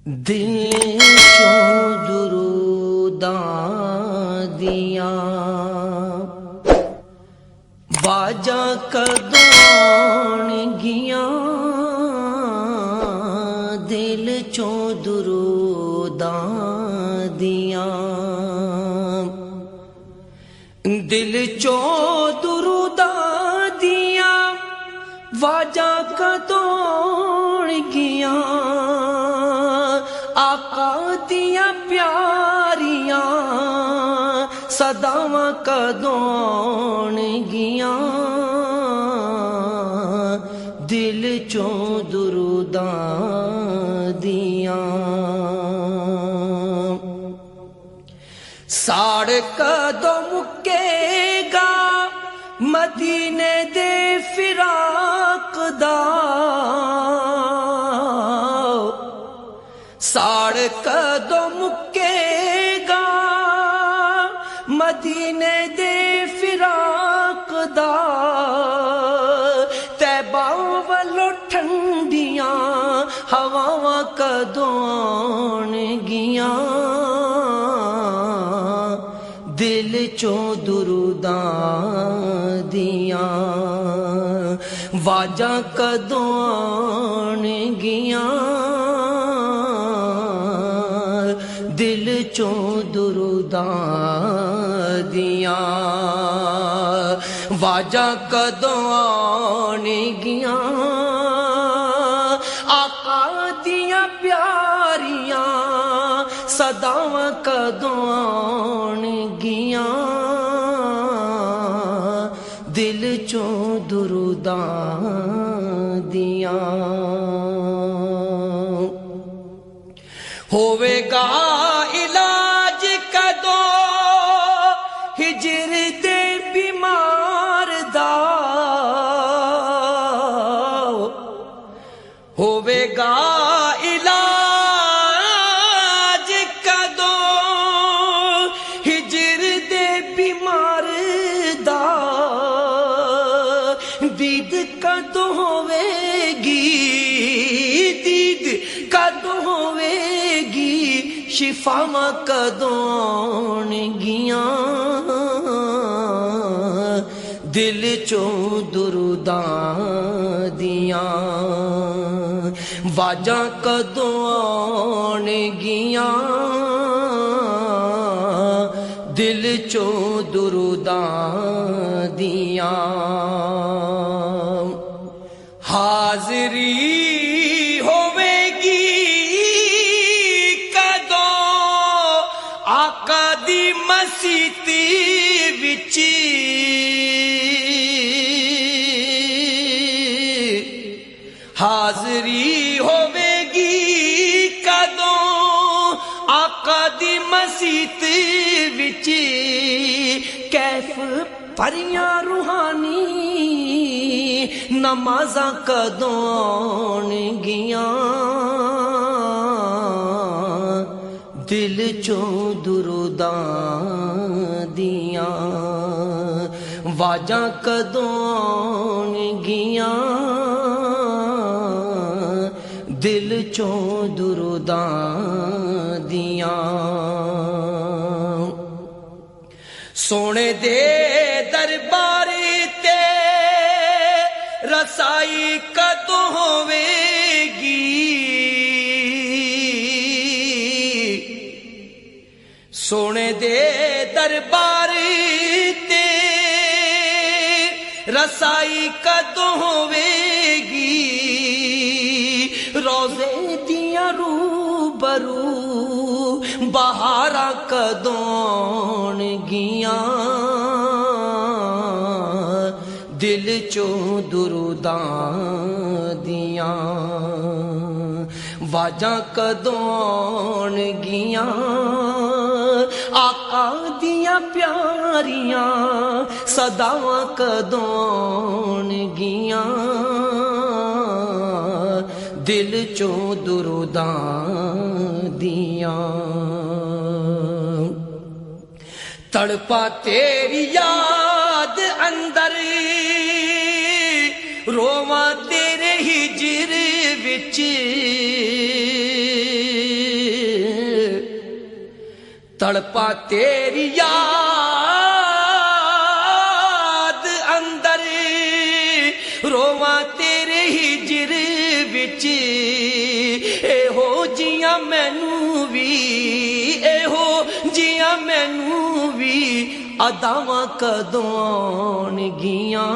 دل چوں دروداں دیاں واجاں کدوں آنگیاں، دل چوں دروداں دیاں، دل چوں دروداں دیاں واجاں کدوں آنگیاں، آقا دیاں پیاریاں صداواں کدوں آنگیاں، دل چوں دروداں دیاں۔ ساڑ کدوں مکے گا مدینے دے فراق دا، ساڑ کدوں مکے گا مدینے دے فراق دا، طیبہ والو ٹھنڈیاں ہواواں کدوں آنگیاں، دل چوں دروداں دیاں واجاں کدوں آنگیاں، دل چوں دروداں دیاں واجاں کدوں آنگیاں، آقا دیاں پیاریاں صداواں کدوں آنگیاں، دل چوں دروداں دیاں۔ ہووے گا علاج کدوں ہجر دے بیمار دا، ہووے گا علاج کدوں ہجر دے بیمار دا، دید کدوں ہوے گی، دید کدوں ہوے گی، شفاواں کدوں آنگیاں، دل چوں دروداں دیاں واجاں کدوں آنگیاں، دل چوں دروداں دیاں۔ حاضری ہوے گی کدوں آقا دی مسیتی وچ، حاضری ہوے گی کدوں آقا دی مسیت وچ، کیف پریاں روحانی نمازاں کدوں آنگیاں، دل چوں دروداں دیاں واجاں کدوں آنگیاں، دل چوں دروداں دیاں۔ سونے دے دربار تے رسائی کدوں ہوے گی، سونے دے دربار تے رسائی کدوں ہوے گی، روزے دیاں روبرو بہاراں کدوں آنگیاں، دل چوں دروداں دیاں واجاں کدوں آنگیاں، آقا دیاں پیاریاں صداواں کدوں آنگیاں، دل چوں دروداں دیاں۔ تڑپا تیری یاد اندر روواں تیرے ہجر وچ، تڑپا تیری یاد اندر رواں تیرے ہجر وچ اے ہو جیاں مینوں وی اے ہو جیاں مینوں وی اداواں کدوں آنگیاں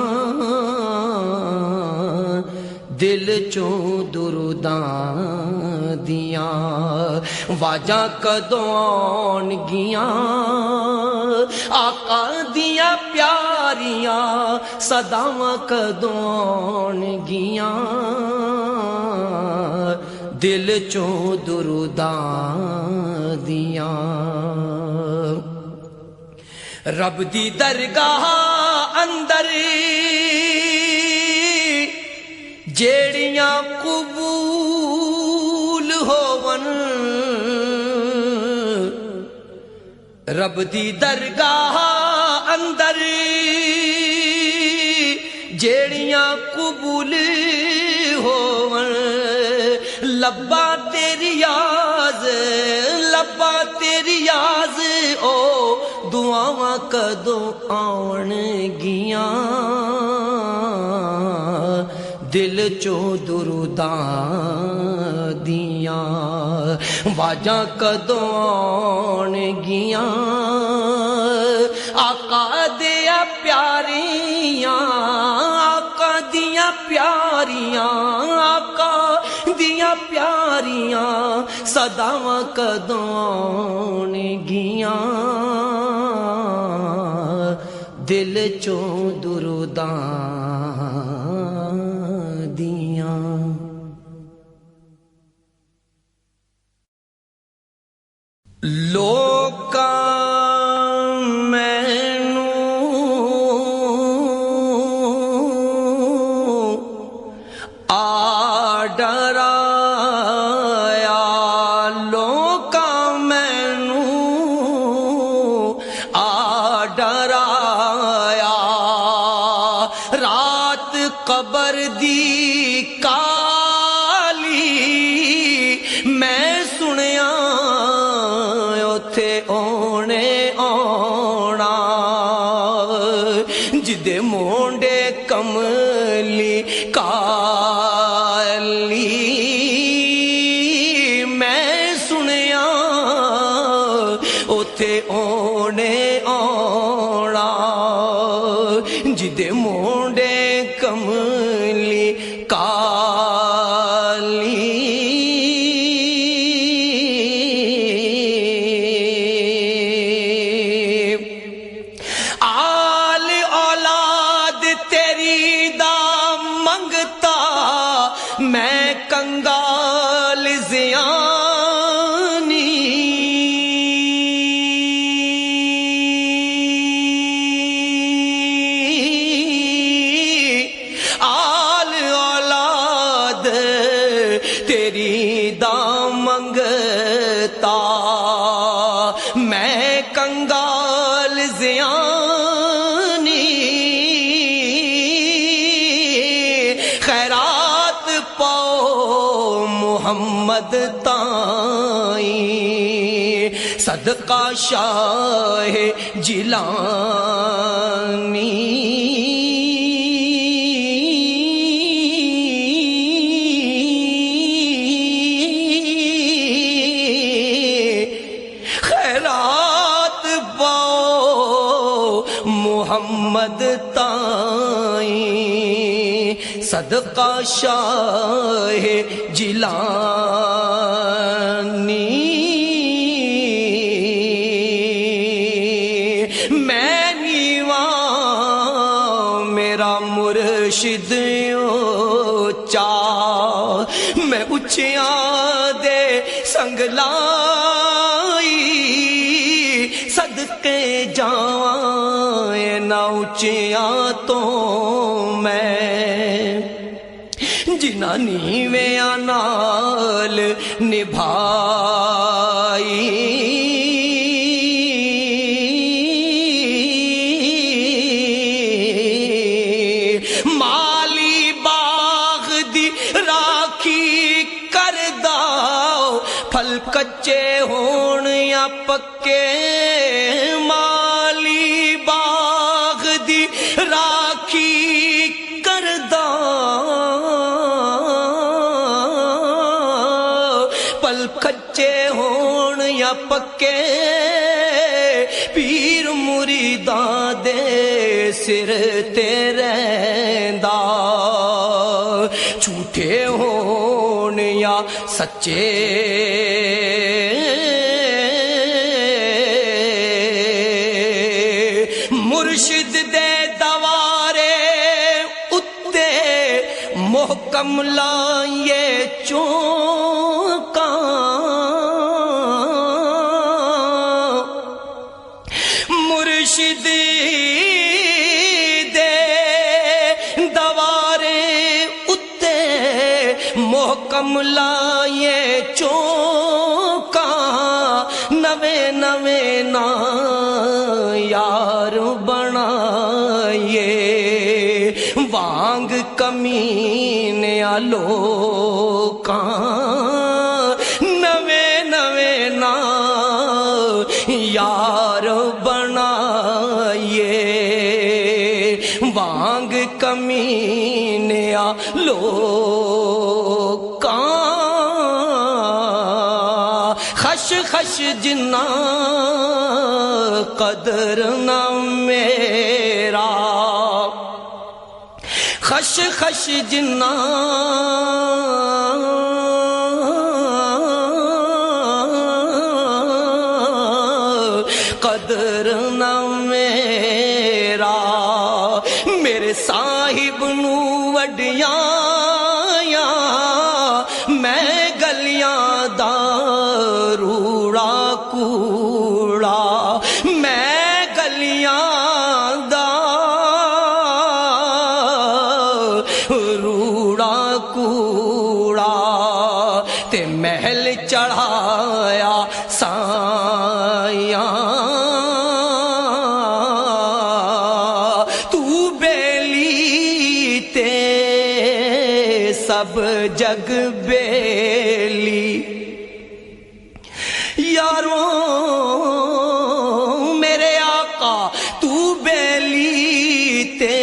دل چوں دروداں دیاں واجاں کدوں آنگیاں آقا دیاں پیاریاں صداواں کدوں آنگیاں دل چوں دروداں دیاں رب دی درگاہ اندر جیڑیاں قبول ہون رب دی درگاہ اندر جیڑیاں قبول ہون لبا تیری یاز لبا تیری یاز او دعاواں کدوں آن گیاں دل چوں دروداں دیاں واجاں کدوں آن گیاں آقا دیاں پیاریاں آقا دیاں پیاریاں آقا دیاں پیاریاں صداواں کدوں آن گیاں دل چوں دروداں دیاں لوکاں قبر دی کالی میں سنیا اوتھے اونے آنا جدے مونڈے کملی کالی میں سنیا اوتھے اونے آنا جدے مونڈے کملی کالی آل اولاد تیری دا منگتا میں کنگال زیانی تیری دا منگتا میں کنگال زیانی خیرات پاؤ محمد تائیں صدقہ شاہ جیلانی محمد تائیں صدقہ شاہ جیلانی میں نیواں میرا مرشد اونچا میں اچیاں دے سنگ لائی صدقے جاواں نہ اونچیاں تو میں جنہ نیویاں نال نبھائی مالی باغ دی راکھی کرداؤ پھل کچے ہون یا پکے مالی باغ دی راکھی کردا پھل کچے ہون یا پکے پیر مریداں دے سر تے رہندا جھوٹے ہون یا سچے مرشد دے دوارے اتے محکم لائیے چونکاں مرشد دے دوارے اتے محکم لائیے چونکاں نویں نویں نا یار بنائیے وانگ کمینے لوکاں نویں نویں نا یار بنائیے وانگ کمینے لوکاں خش خش جنا قدر نہ میرا خش خش جنا قدر نہ میرا میرے صاحب نو وڈیاں میں گلیاں دا روڑا کوڑا میں گلیاں دا روڑا کوڑا تے محل چڑھایا سایاں تو بیلی تے سب جگ بیلی یاروں میرے آقا تو بیلی تے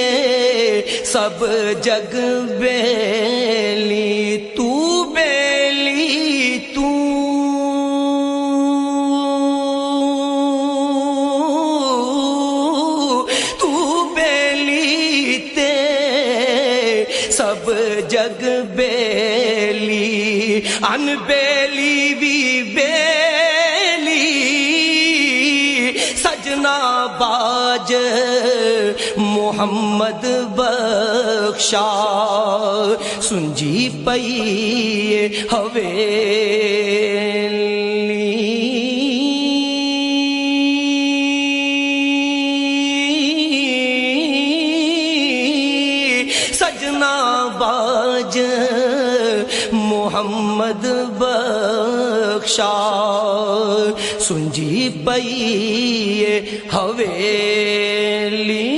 سب جگ بیلی تو بیلی تو بیلی تے سب جگ بیلی ان بیلی بھی بیلی سجنا باج محمد بخشا سنجی پئی حویلی سجنا باج محمد بخشا سنجی پئی حویلی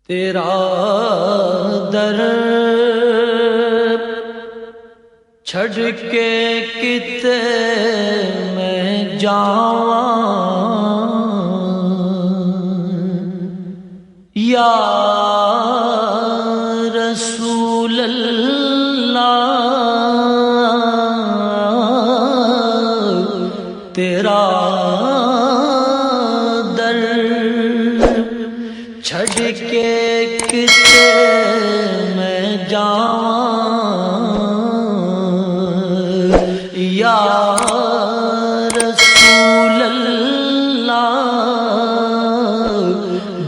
تیرا در چھڑ کے کتے میں جاواں یا رسول اللہ تیرا در چھڑ کے کتے میں جاواں یا رسول اللہ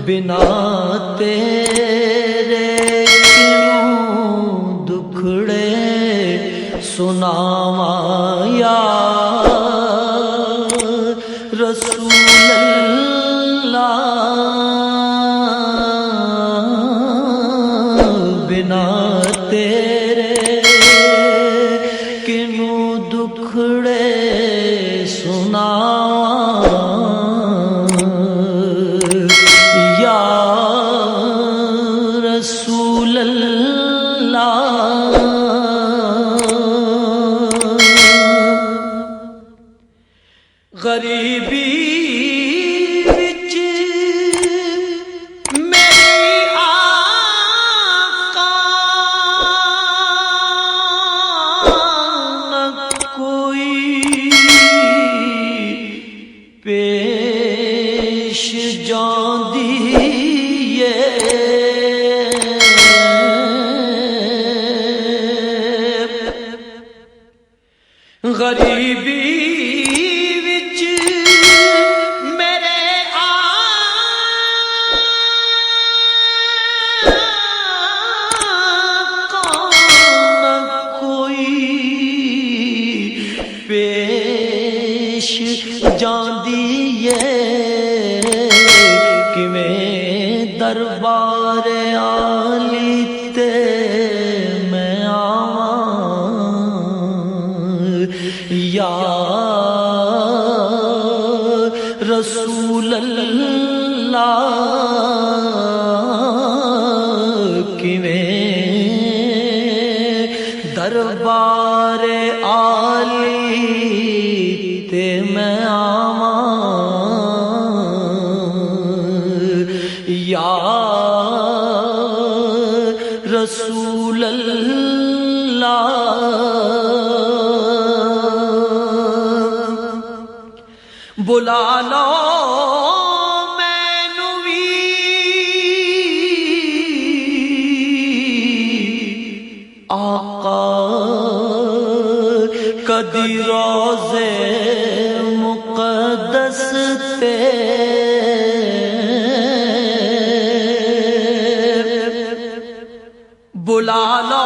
بنا تیرے کیوں دکھڑے سناواں یا رسول اللہ بنا تیرے کنوں دکھڑے سناواں غریبی وچ میری آقا نہ کوئی پیش جاندی غریبی وچ میرے آقا نہ کوئی پیش جاندی کیویں دربار عالی تے میں آواں یا رسول اللہ کیویں دربار عالی تے میں آواں یا رسول اللہ بلا لو مینوں وی آقا کدی روزے مقدس تے بلا لو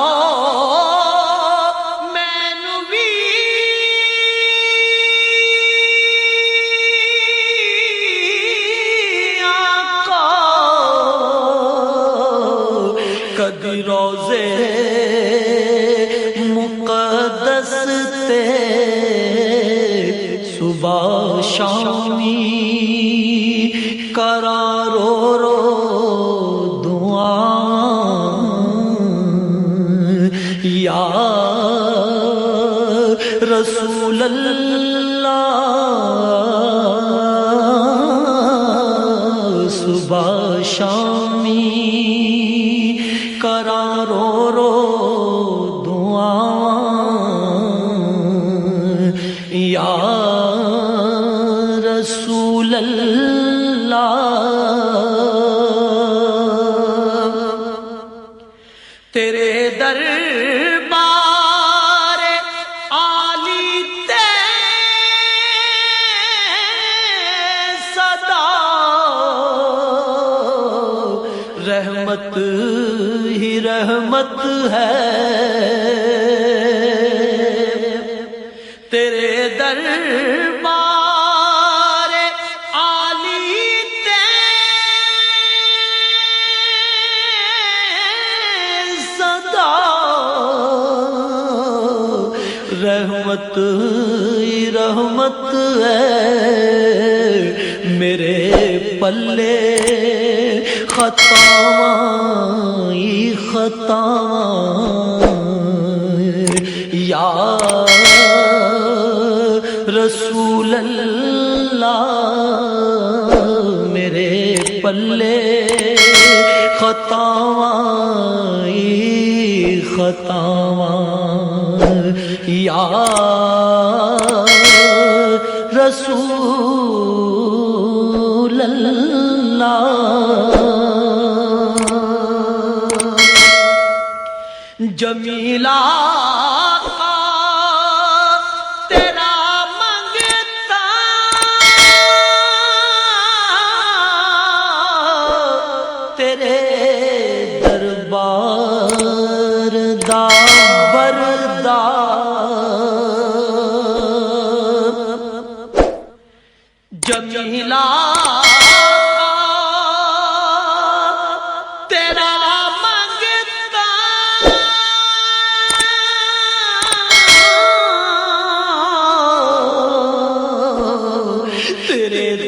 کدی روزے مقدس تے صبح شامی کراں رو رو دعا یا رسول اللہ صبح شامی کراں رو رو دعا یا رسول اللہ تیرے دربار عالی تے صدا رحمت ہی رحمت ہے تیرے دربار عالی تے صدا رحمت ہی رحمت ہے میرے پلے خطاواں ہی خطاواں یا رسول اللہ میرے پلے خطاواں ہی خطاواں یا رسول اللہ جمیلہ کا تیرا منگتا تیرے دربار دا بردا جمیلہ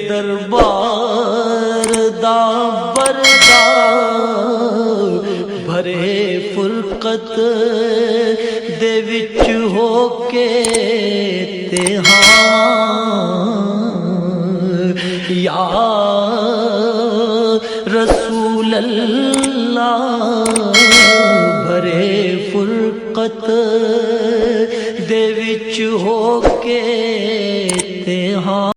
دربار دا بردا بھرے فرقت دے وچ ہو کے تے ہاں یا رسول اللہ بھرے فرقت